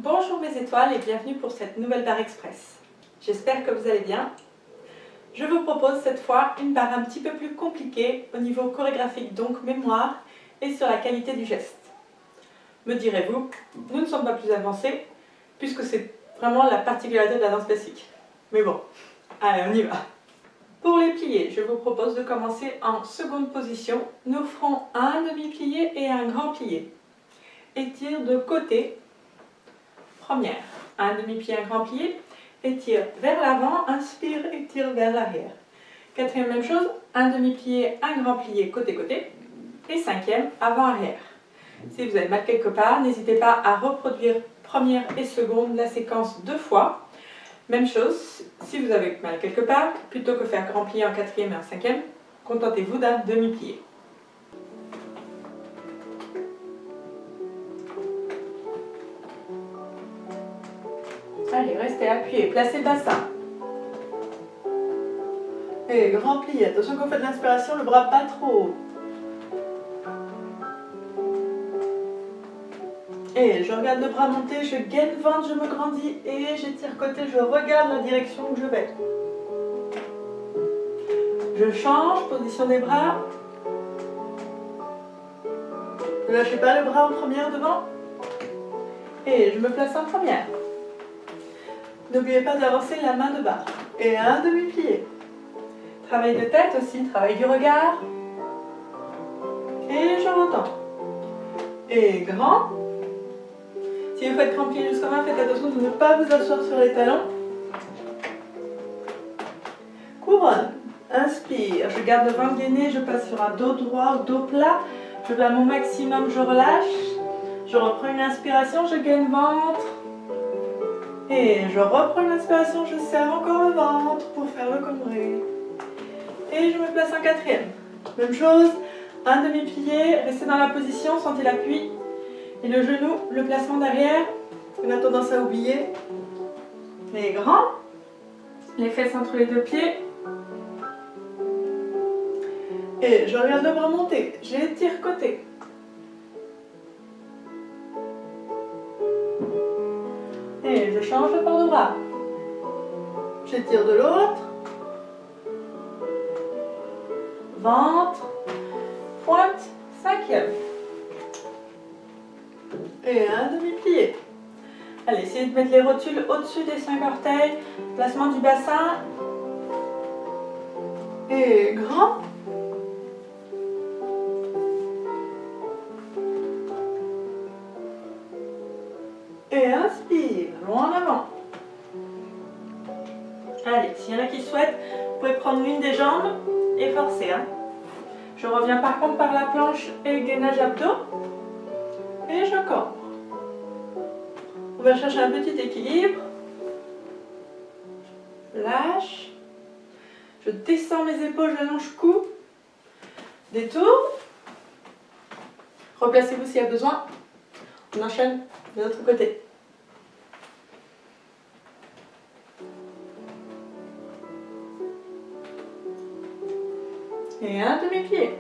Bonjour mes étoiles et bienvenue pour cette nouvelle barre express. J'espère que vous allez bien. Je vous propose cette fois une barre un petit peu plus compliquée au niveau chorégraphique, donc mémoire, et sur la qualité du geste. Me direz-vous, nous ne sommes pas plus avancés puisque c'est vraiment la particularité de la danse classique. Mais bon, allez on y va. Pour les pliés, je vous propose de commencer en seconde position. Nous ferons un demi-plié et un grand plié. Étire de côté. Première, un demi-plié, un grand plié, étire vers l'avant, inspire, étire vers l'arrière. Quatrième, même chose, un demi-plié, un grand plié, côté-côté. Et cinquième, avant-arrière. Si vous avez mal quelque part, n'hésitez pas à reproduire première et seconde la séquence 2 fois. Même chose, si vous avez mal quelque part, plutôt que faire grand plié en quatrième et en cinquième, contentez-vous d'un demi-plié. Allez, restez appuyés, placez le bassin. Et grand plié, attention quand vous faites l'inspiration, le bras pas trop haut. Et je regarde le bras monter, je gaine ventre, je me grandis et j'étire côté, je regarde la direction où je vais. Je change, position des bras. Ne lâchez pas le bras en première devant. Et je me place en première. N'oubliez pas d'avancer la main de barre. Et un demi-plié. Travail de tête aussi, travail du regard. Et je retends. Et grand. Si vous faites grand plié jusqu'au main, faites attention de ne pas vous asseoir sur les talons. Couronne. Inspire. Je garde le ventre gainé, je passe sur un dos droit ou dos plat. Je vais à mon maximum, je relâche. Je reprends une inspiration, je gaine ventre. Et je reprends une inspiration, je serre encore le ventre pour faire le combré. Et je me place en quatrième. Même chose, un demi-plié, restez dans la position, sentez l'appui. Et le genou, le placement derrière, on a tendance à oublier. Les grands, les fesses entre les deux pieds. Et je regarde le bras monter, j'étire côté. Et je change de port de bras. J'étire de l'autre. Ventre. Pointe. Cinquième. Et un demi-plié. Allez, essayez de mettre les rotules au-dessus des 5 orteils. Placement du bassin. Et grand. Et inspire, loin en avant. Allez, s'il y en a qui souhaitent, vous pouvez prendre l'une des jambes et forcer. Je reviens par contre par la planche et gainage abdos. Et je cambre. On va chercher un petit équilibre. Je lâche. Je descends mes épaules, je allonge cou. Détour. Replacez-vous s'il y a besoin. On enchaîne de l'autre côté. Et un demi-pied.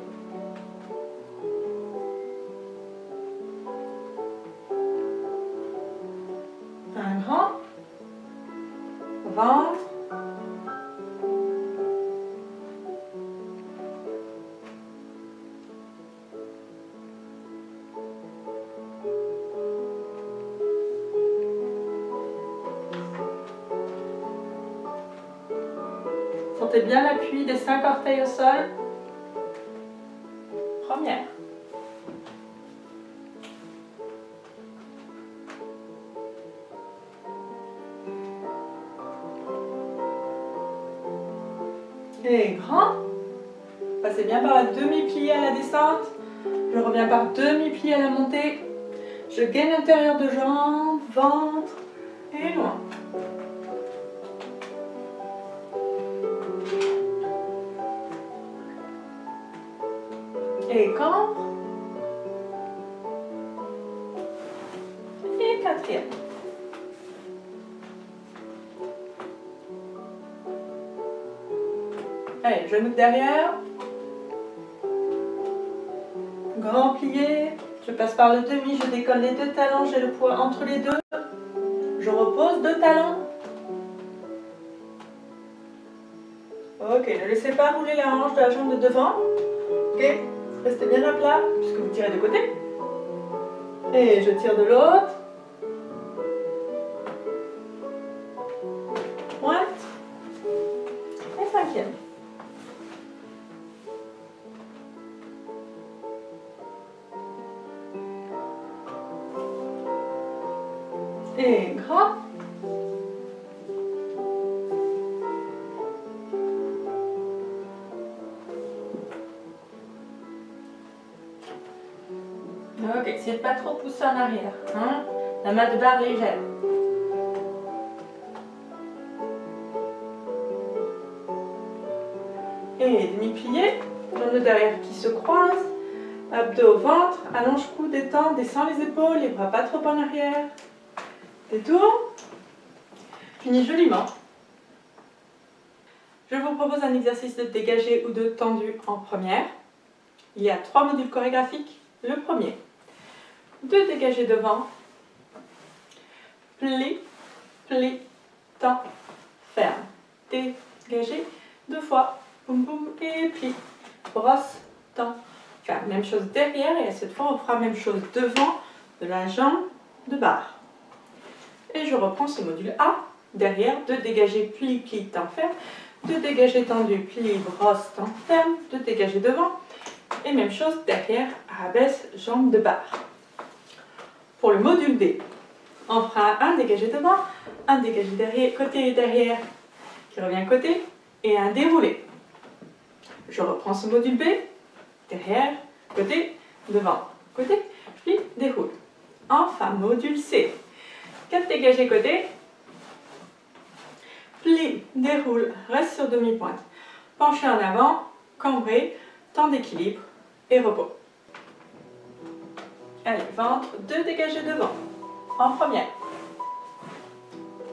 Un grand. Ventre. Sentez bien l'appui des 5 orteils au sol. Première. Et grand. Passez bien par la demi-plié à la descente. Je reviens par demi-plié à la montée. Je gaine l'intérieur de jambe, ventre et loin. Et cambre. Et quatrième. Allez, genou derrière. Grand plié. Je passe par le demi, je décolle les deux talons, j'ai le poids entre les deux. Je repose 2 talons. Ok, ne laissez pas rouler la hanche de la jambe de devant. Ok, restez bien à plat puisque vous tirez de côté. Et je tire de l'autre. Pointe. Et 5e. Et gras. Ok, essayez de pas trop pousser en arrière. Hein? La main de barre légère. Et demi-plié. Jambes de derrière qui se croisent. Abdos au ventre. Allonge cou, détend, descend les épaules, les bras pas trop en arrière. Détourne. Finis joliment. Je vous propose un exercice de dégagé ou de tendu en première. Il y a 3 modules chorégraphiques. Le premier, 2 dégagés devant, pli, pli, tend, ferme, dégagé, 2 fois, boum boum et pli, brosse, tend, ferme. Même chose derrière et cette fois on fera même chose devant de la jambe de barre. Et je reprends ce module A, derrière, 2 dégagés, pli, pli, tend, ferme, 2 dégagés tendus, pli, brosse, tend, ferme, 2 dégagés devant. Et même chose derrière, rabaisse, jambe de barre. Pour le module B, on fera un dégagé devant, un dégagé derrière, côté et derrière qui revient côté, et un déroulé. Je reprends ce module B, derrière, côté, devant, côté, puis déroule. Enfin, module C, 4 dégagés côté, plie, déroule, reste sur demi-pointe, penché en avant, cambré, temps d'équilibre et repos. Allez, ventre, 2 dégagés devant. En première.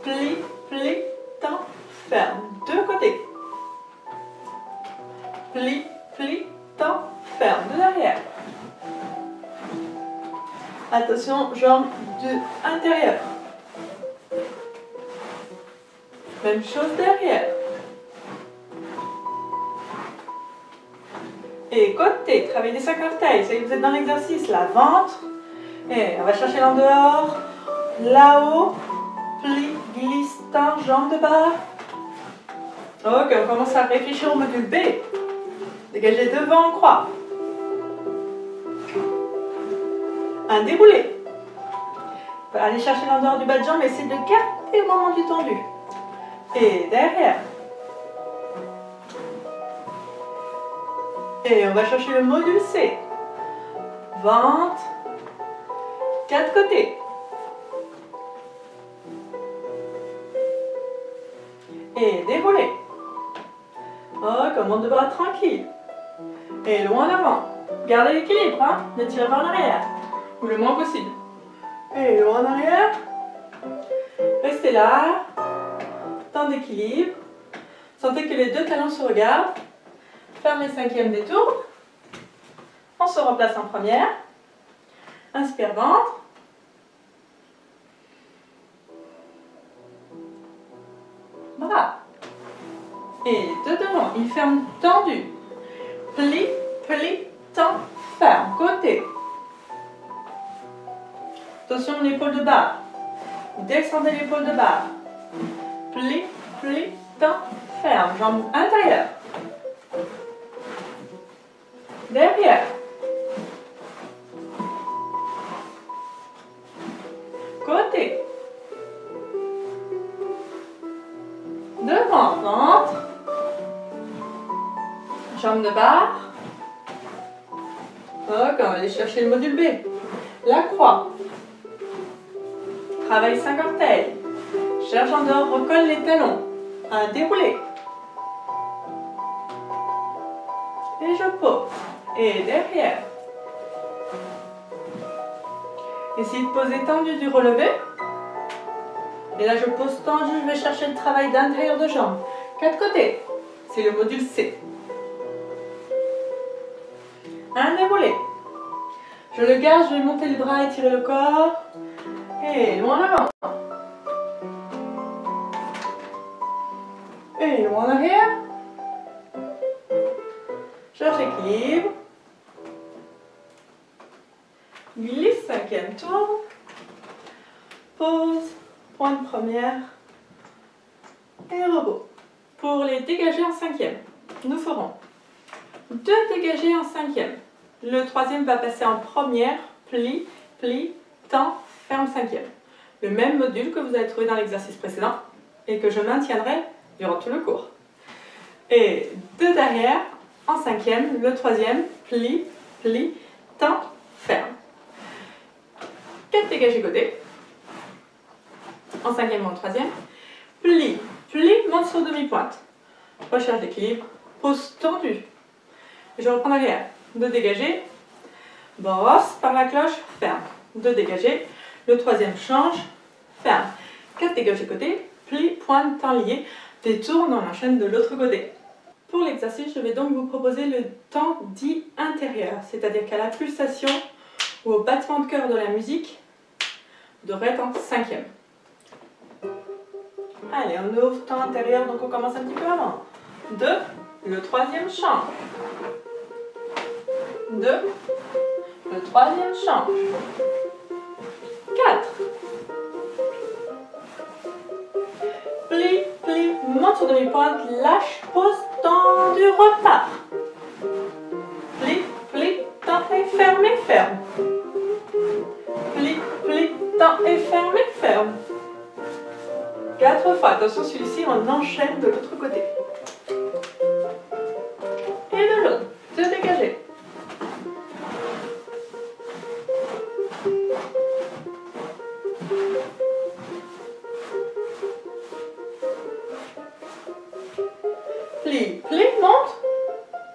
Pli, pli, tend, ferme. 2 côtés. Pli, pli, tend, ferme. De l'arrière. Attention, jambe de intérieur. Même chose derrière. Et côté, travaillez des 5 orteils. Ça y est, vous êtes dans l'exercice là. Ventre. Et on va chercher l'en dehors. Là-haut. Pli, glisse, tend, jambe de barre. Ok, on commence à réfléchir au module B. Dégagez devant en croix. Un déroulé. On va aller chercher l'en dehors du bas de jambe et essayer de garder le moment du tendu. Et derrière. Et on va chercher le module C. Ventre. 4 côtés. Et déroulé. Ok, on monte de bras tranquille. Et loin en avant. Gardez l'équilibre, hein? Ne tirez pas en arrière. Ou le moins possible. Et loin en arrière. Restez là. Temps d'équilibre. Sentez que les 2 talons se regardent. Fermez 5e détour. On se replace en première. Inspire ventre. Bras. Et de devant, il ferme tendu. Pli, pli, tend, ferme. Côté. Attention l'épaule de barre. Descendez l'épaule de barre. Pli, pli, tend, ferme. Jambe intérieure. Derrière. Côté. Devant, ventre. Jambe de barre. Ok, on va aller chercher le module B. La croix. Travaille 5 orteils. Cherche en dehors, recolle les talons. Un déroulé. Et je pose. Et derrière. Essayez de poser tendu du relevé. Et là, je pose tendu, je vais chercher le travail d'intérieur de jambe. 4 côtés. C'est le module C. Un déroulé. Je le garde, je vais monter le bras, étirer le corps. Et loin en avant. roues en arrière. Cherche équilibre. Glisse, 5e tour. Pause, pointe première. Et rebond. Pour les dégager en 5e, nous ferons 2 dégagés en 5e. Le 3e va passer en première, plie, plie, tend, ferme 5e. Le même module que vous avez trouvé dans l'exercice précédent et que je maintiendrai durant tout le cours. Et 2 derrière, en 5e, le 3e, plie, plie, tend, ferme. 4 dégagés côté, en 5e ou en 3e, plie, plie, monte sur demi-pointe. Recherche d'équilibre, pose tendue. Je reprends derrière. 2 dégagés, brosse par la cloche, ferme. 2 dégagés, le 3e change, ferme. 4 dégagés côté, plie, pointe, temps lié, détourne, on enchaîne de l'autre côté. Pour l'exercice, je vais donc vous proposer le temps dit intérieur, c'est-à-dire qu'à la pulsation ou au battement de cœur de la musique, vous devrez être en 5e. Allez, on ouvre temps intérieur, donc on commence un petit peu avant. 2, le 3e change. 2, le 3e change. 4. Plie, plie, monte sur demi-pointe, lâche, pose, tendu, repart. Plie, plie, tend et ferme et ferme. Plie, plie, tend et ferme et ferme. 4 fois. Attention, celui-ci, on enchaîne de l'autre côté. Et de l'autre. 2 dégagés. Plie, plie, monte.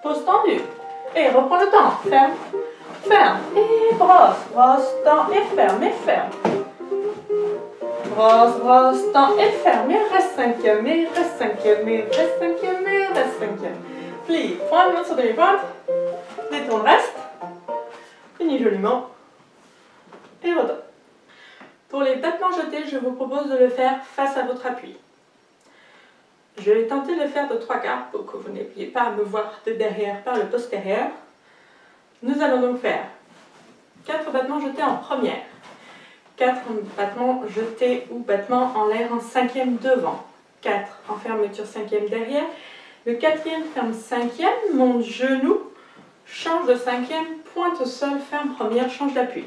Pose tendue. Et reprends le temps. Ferme, ferme. Et brosse, brosse, tend et ferme, et ferme. Brosse, brosse, tend et ferme. Et reste 5e, et reste 5e, et reste 5e, et reste 5e. Plie, pointe, monte sur demi-pointe. Détourne, reste. Finis joliment. Et redonne. Pour les battements jetés, je vous propose de le faire face à votre appui. Je vais tenter de le faire de 3/4 pour que vous n'ayez pas à me voir de derrière par le postérieur. Nous allons donc faire 4 battements jetés en première, 4 battements jetés ou battements en l'air en 5e devant, 4 en fermeture 5e derrière, le 4e ferme 5e, monte genou, change de 5e, pointe au sol, ferme première, change d'appui.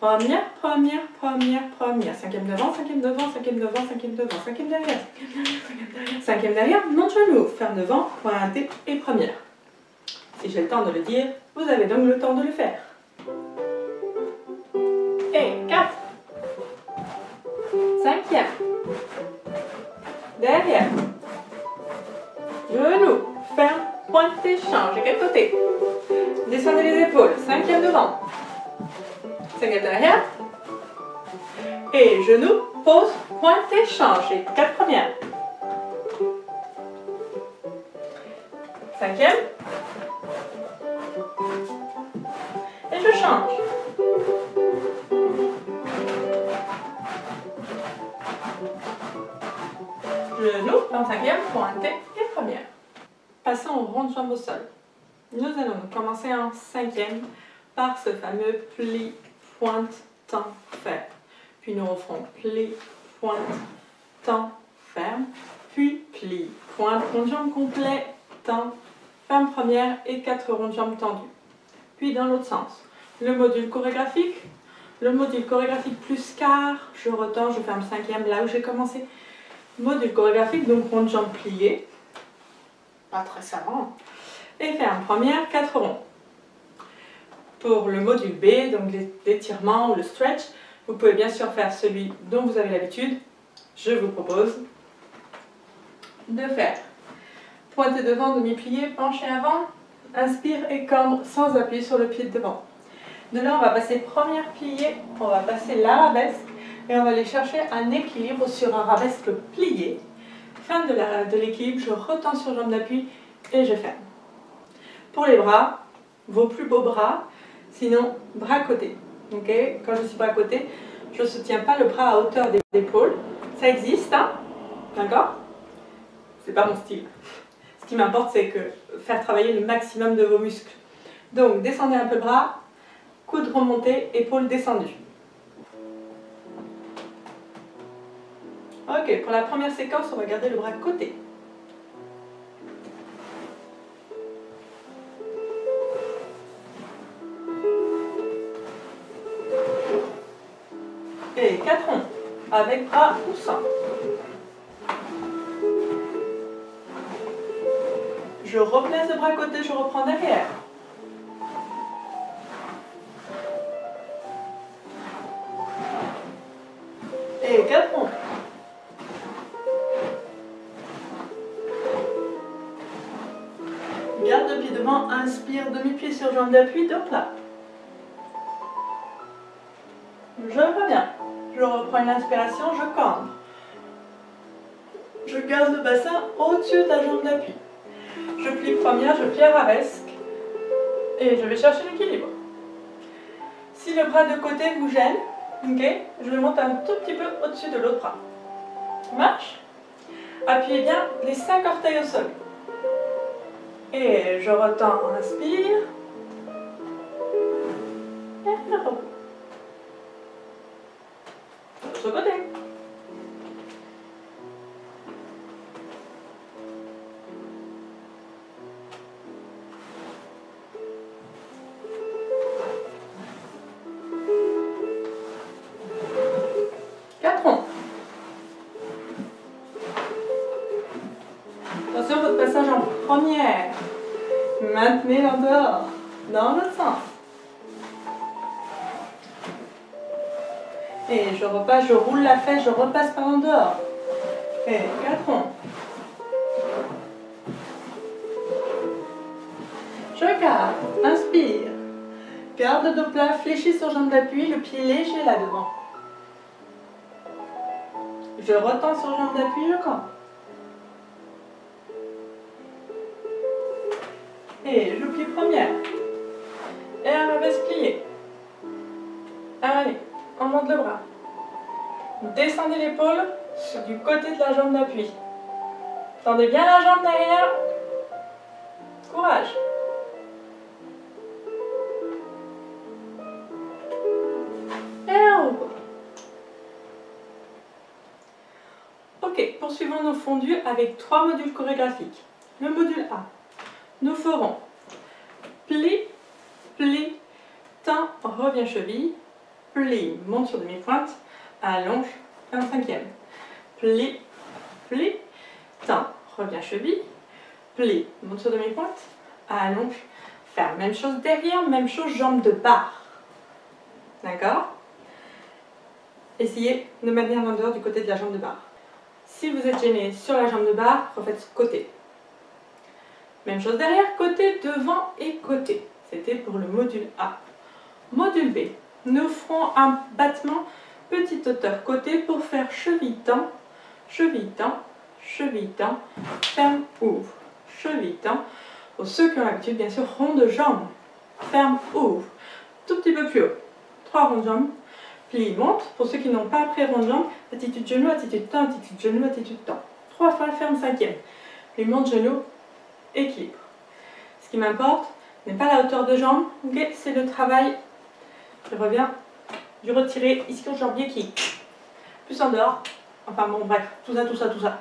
Première, première, première, première. 5e devant, 5e devant, 5e devant, 5e devant, 5e derrière, 5e derrière, monte genou, ferme devant, pointe et première. Si j'ai le temps de le dire, vous avez donc le temps de le faire. Et 4. 5e. Derrière. Genou, ferme, pointe et change. Et quel côté? Descendez les épaules. 5e devant. 5e derrière. Et genou, pose, pointe et change. Et 4 premières. 5e. Et je change. Genou, 25e, pointe et première. Passons au rond de jambe au sol. Nous allons commencer en 5e par ce fameux pli, pointe, tend, ferme. Puis nous referons pli, pointe, tend, ferme. Puis pli, pointe, rond de jambe complet, tend, ferme première et 4 ronds de jambe tendues. Puis dans l'autre sens. Le module chorégraphique plus quart, je retends, je ferme 5e là où j'ai commencé. Module chorégraphique, donc rond de jambe plié, pas très savant, et ferme première, 4 ronds. Pour le module B, donc l'étirement ou le stretch, vous pouvez bien sûr faire celui dont vous avez l'habitude. Je vous propose de faire pointé devant, demi-plié, penché avant, inspire et cambre sans appuyer sur le pied de devant. De là, on va passer première pliée, on va passer l'arabesque et on va aller chercher un équilibre sur un arabesque plié. Fin de l'équilibre, je retends sur jambe d'appui et je ferme. Pour les bras, vos plus beaux bras, sinon bras côté. Okay, quand je suis bras côté, je ne soutiens pas le bras à hauteur des épaules. Ça existe, hein? D'accord? c'est pas mon style. Ce qui m'importe, c'est que faire travailler le maximum de vos muscles. Donc, descendez un peu le bras, coude remonté, épaules descendues. Ok, pour la première séquence, on va garder le bras côté. Et 4 ronds, avec bras ou sans. Je replace le bras côté, je reprends derrière. Et 4 ronds. Garde le pied devant, inspire, demi-pied sur jambe d'appui, dos plat. Je reviens. Je reprends une inspiration, je cambre. Je garde le bassin au-dessus de la jambe d'appui. Je plie première, je plie arabesque. Et je vais chercher l'équilibre. Si le bras de côté vous gêne, okay, je le monte un tout petit peu au-dessus de l'autre bras. Marche. Appuyez bien les 5 orteils au sol. Et je retends, inspire. Et je repos. L'autre côté. Attention, votre passage en première. Maintenez en dehors, dans l'autre sens. Et je repasse, je roule la fesse, je repasse par en dehors. Et 4 ronds. Je garde, inspire. Garde le dos plat, fléchis sur jambe d'appui, le pied léger là devant. Je retends sur jambe d'appui, je campe. Et je plie première. Et arabesque plié. Allez, on monte le bras. Descendez l'épaule du côté de la jambe d'appui. Tendez bien la jambe derrière. Courage. Et on repose. Ok, poursuivons nos fondus avec 3 modules chorégraphiques. Le module A. Nous ferons pli, pli, tend, revient cheville, pli, monte sur demi-pointe, allonge, 25e. Pli, pli, tend, revient cheville, pli, monte sur demi-pointe, allonge, faire même chose derrière, même chose jambe de barre. D'accord? Essayez de maintenir l'endroit du côté de la jambe de barre. Si vous êtes gêné sur la jambe de barre, refaites côté. Même chose derrière, côté, devant et côté. C'était pour le module A. Module B. Nous ferons un battement petite hauteur côté pour faire cheville-tend, cheville-tend, cheville-tend, ferme, ouvre, cheville-tend. Pour ceux qui ont l'habitude, bien sûr, rond de jambe, ferme, ouvre. Tout petit peu plus haut. 3 ronds de jambe, plie, monte. Pour ceux qui n'ont pas appris rond de jambe, attitude genou, attitude tend, attitude genou, attitude tend. 3 fois, ferme, 5e. Puis monte, genou, équilibre. Ce qui m'importe n'est pas la hauteur de jambe, okay, c'est le travail, je reviens, du retiré ischio jambier qui plus en dehors, enfin bon bref, tout ça.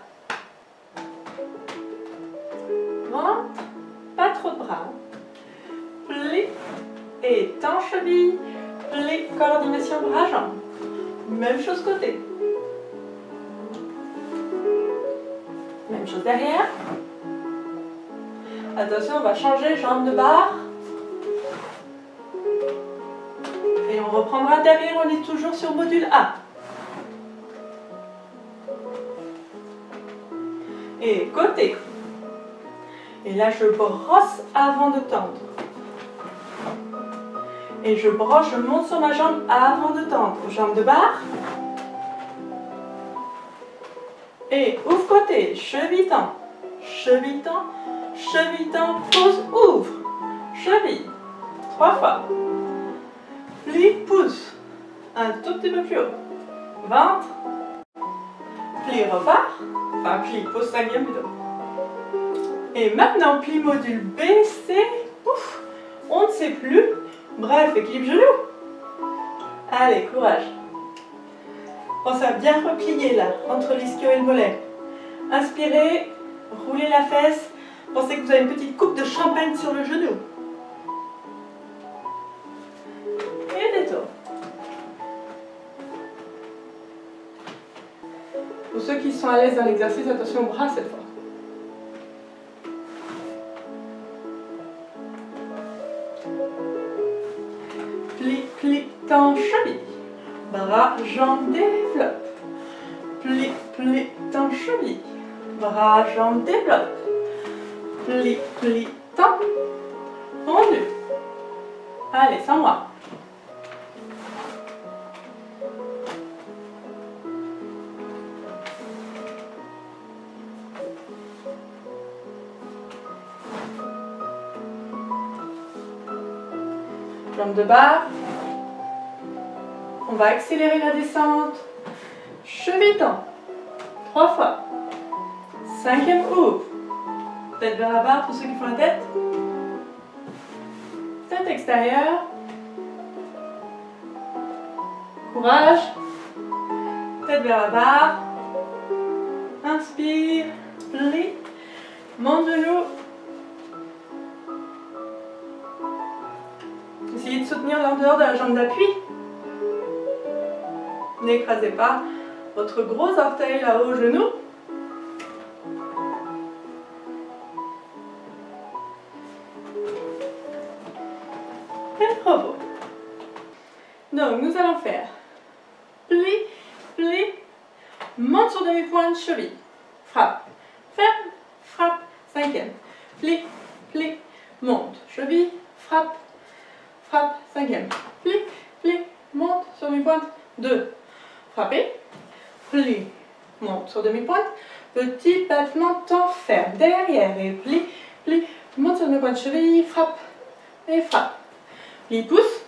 Ventre, pas trop de bras, pli et tend cheville, pli, coordination bras-jambes, même chose côté, même chose derrière. Attention, on va changer jambe de barre. Et on reprendra derrière, on est toujours sur module A. Et côté. Et là, je brosse avant de tendre. Et je broche, je monte sur ma jambe avant de tendre. Jambe de barre. Et ouvre côté, cheville tend, cheville tend. Cheville tend, pose, ouvre. Cheville. 3 fois. Plie, pousse. Un tout petit peu plus haut. Ventre. Plie, repart. Enfin, plie, pose 5e plutôt. Et maintenant, pli module baissé. Ouf, on ne sait plus. Bref, équilibre genou. Allez, courage. Pensez à bien replier là, entre l'ischio et le mollet. Inspirez, roulez la fesse. Pensez que vous avez une petite coupe de champagne sur le genou. Et détour. Pour ceux qui sont à l'aise dans l'exercice, attention aux bras cette fois. Pli, pli, tends, cheville. Bras, jambes, développe. Pli, pli, tends, cheville. Bras, jambes, développe. Pli, pli, tends. Rendu. Allez, sans moi. Jambe de barre. On va accélérer la descente. Cheville tend. 3 fois. 5e ouvre. Tête vers la barre pour ceux qui font la tête. Tête extérieure. Courage. Tête vers la barre. Inspire. Plie. Monte genou. Essayez de soutenir en dehors de la jambe d'appui. N'écrasez pas votre gros orteil là-haut au genou. Et bravo. Donc nous allons faire pli, pli, monte sur demi-pointe, cheville, frappe, ferme, frappe, 5e, pli, pli, monte, cheville, frappe, frappe, 5e, pli, pli, monte sur demi-pointe, 2, frappez, pli, monte sur demi-pointe, petit battement, temps, ferme, derrière et pli, pli, monte sur demi-pointe, cheville, frappe et frappe, pli, pouce,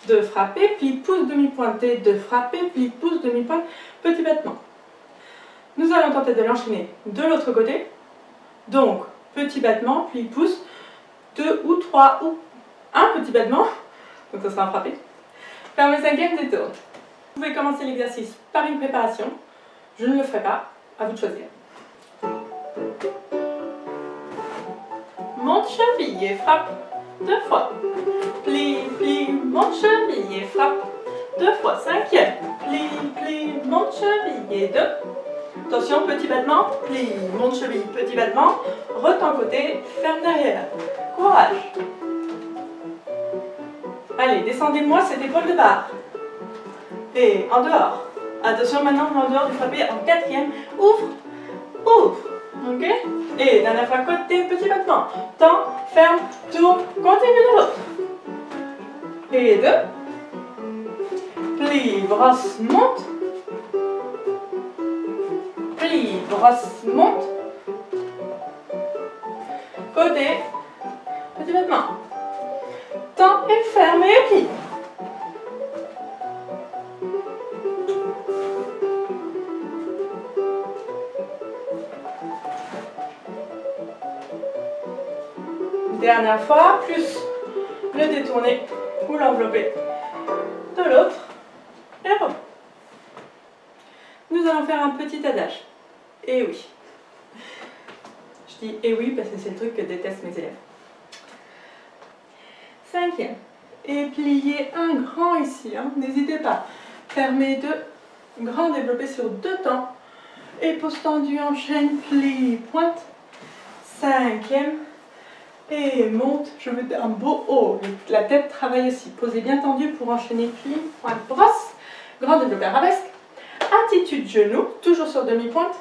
2, frapper, pli, pouce, demi-pointe et 2, frapper, pli, pouce, demi-pointe, petit battement. Nous allons tenter de l'enchaîner de l'autre côté, donc petit battement, pli, pouce, 2 ou 3 ou un petit battement, donc ça sera un frappé. Fermez 5e, détour. Vous pouvez commencer l'exercice par une préparation. Je ne le ferai pas, à vous de choisir. Monte, cheville et frappe 2 fois. Pli, pli, monte, cheville et frappe 2 fois. 5e. Pli, pli, monte, cheville et 2. Attention, petit battement. Pli, monte, cheville, petit battement. Retends côté, ferme derrière. Courage. Allez, descendez-moi cette épaule de barre. Et en dehors. Attention, maintenant, en dehors du frappé en 4e. Ouvre, ouvre. Ok? Et dernière fois, côté, petit battement. Tends, ferme, tourne, continue de l'autre. Et 2. Plie, brosse, monte. Plie, brosse, monte. Côté, petit battement. Tends et ferme et plie. Dernière fois, plus le détourner ou l'envelopper de l'autre. Et hop. Nous allons faire un petit adage. Et oui. Je dis et oui parce que c'est le truc que détestent mes élèves. 5e. Et pliez un grand ici. Hein. N'hésitez pas. Fermez 2. Grand développé sur 2 temps. Épaules tendues, enchaîne, plie, pointe. 5e. Et monte, je veux un beau haut. La tête travaille aussi. Posez bien tendu pour enchaîner, pli, pointe, brosse. Grand développé arabesque. Attitude genou, toujours sur demi-pointe.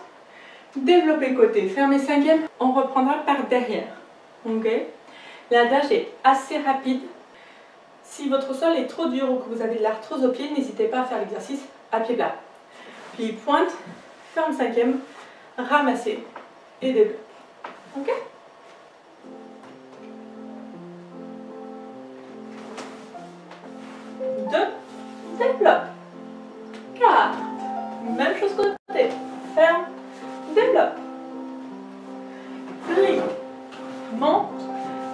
Développé côté, fermez 5e. On reprendra par derrière. Ok? L'adage est assez rapide. Si votre sol est trop dur ou que vous avez de l'arthrose au pied, n'hésitez pas à faire l'exercice à pied plat. Pli, pointe, ferme 5e, ramassez et développe. Ok? 2, développe. 4, même chose côté. Ferme, développe. Plie, monte,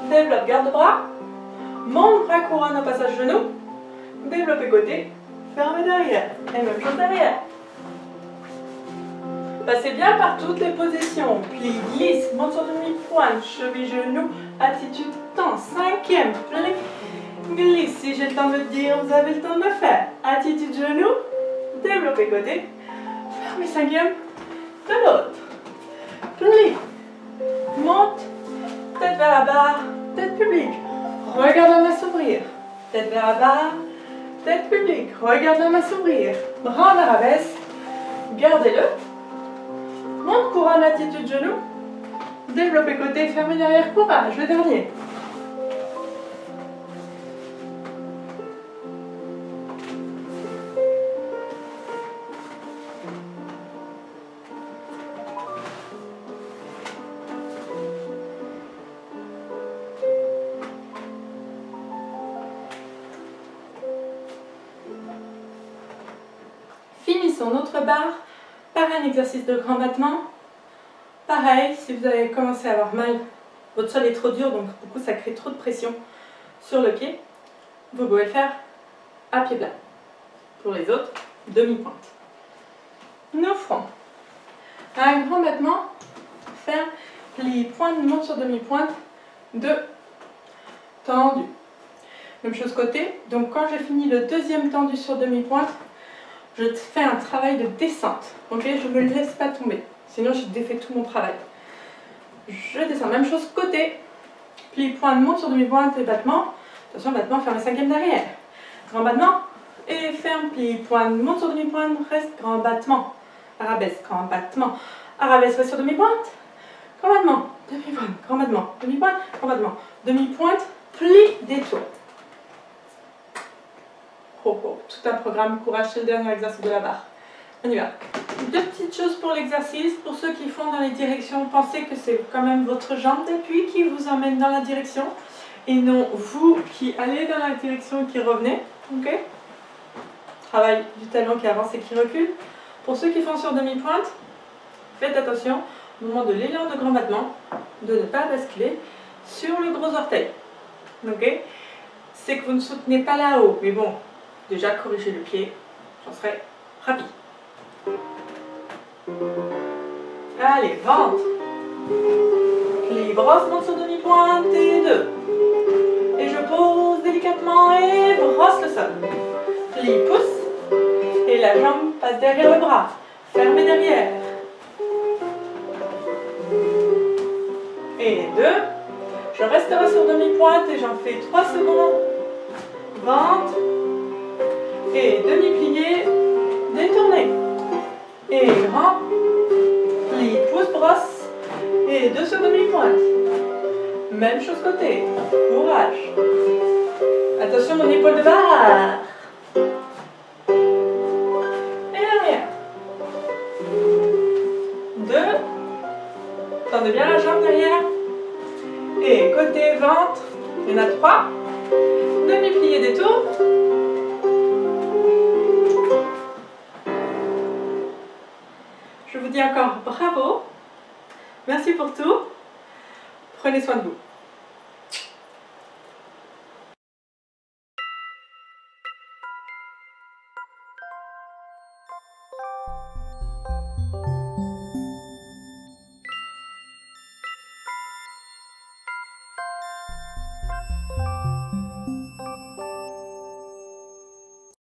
développe garde-bras, monte, bras couronne au passage genou, développez côté, fermez derrière, et même chose derrière. Passez bien par toutes les positions, plie, glisse, monte sur demi-pointe, cheville, genou, attitude, temps, cinquième, plie, glisse, si j'ai le temps de le dire, vous avez le temps de le faire, attitude, genou, développez côté, fermez cinquième, de l'autre, plie, monte, tête vers la barre, tête publique, regarde la main s'ouvrir, tête vers la barre, tête publique, regarde la main s'ouvrir, bras en arabesque, gardez-le, monte, couronne, attitude, genou, développez côté, fermez derrière, courage, le dernier. Finissons notre barre par un exercice de grand battement. Pareil, si vous avez commencé à avoir mal, votre sol est trop dur, donc du coup ça crée trop de pression sur le pied, vous pouvez le faire à pied plat. Pour les autres, demi-pointe. Nous ferons un grand battement, faire pli, pointe, monte sur demi-pointe, 2, tendu. Même chose côté, donc quand j'ai fini le deuxième tendu sur demi-pointe, je fais un travail de descente, ok? Je ne me laisse pas tomber, sinon je défais tout mon travail. Je descends, même chose côté, pli, pointe, monte sur demi-pointe et battement. Attention, battement, ferme le cinquième derrière. Grand battement, et ferme, pli, pointe, monte sur demi-pointe, reste, grand battement. Arabesque, grand battement. Arabesque, reste sur demi-pointe. Grand battement, demi-pointe, grand battement, demi-pointe, grand battement. Demi-pointe, pli, détour. Oh, oh, tout un programme, courage, c'est le dernier exercice de la barre. On y va. Deux petites choses pour l'exercice. Pour ceux qui font dans les directions, pensez que c'est quand même votre jambe d'appui qui vous emmène dans la direction et non vous qui allez dans la direction et qui revenez. Ok? Travail du talon qui avance et qui recule. Pour ceux qui font sur demi-pointe, faites attention au moment de l'élan de grand battement de ne pas basculer sur le gros orteil. Ok? C'est que vous ne soutenez pas là-haut, mais bon, déjà corrigez le pied, j'en serai ravie. Allez, ventre. Plie, brosse, monte sur demi-pointe et 2. Et je pose délicatement et brosse le sol. Plie, pousse. Et la jambe passe derrière le bras. Fermez derrière. Et 2. Je resterai sur demi-pointe et j'en fais 3 secondes. Ventre. Et demi-plié. Détourné. Et grand. Plie, pousse, brosse. Et 2 sur demi-pointe. Même chose côté. Courage. Attention mon épaule de barre. Et derrière. 2. Tendez bien la jambe derrière. Et côté ventre. Il y en a 3. Demi-plié, détour. Je vous dis encore bravo. Merci pour tout. Prenez soin de vous.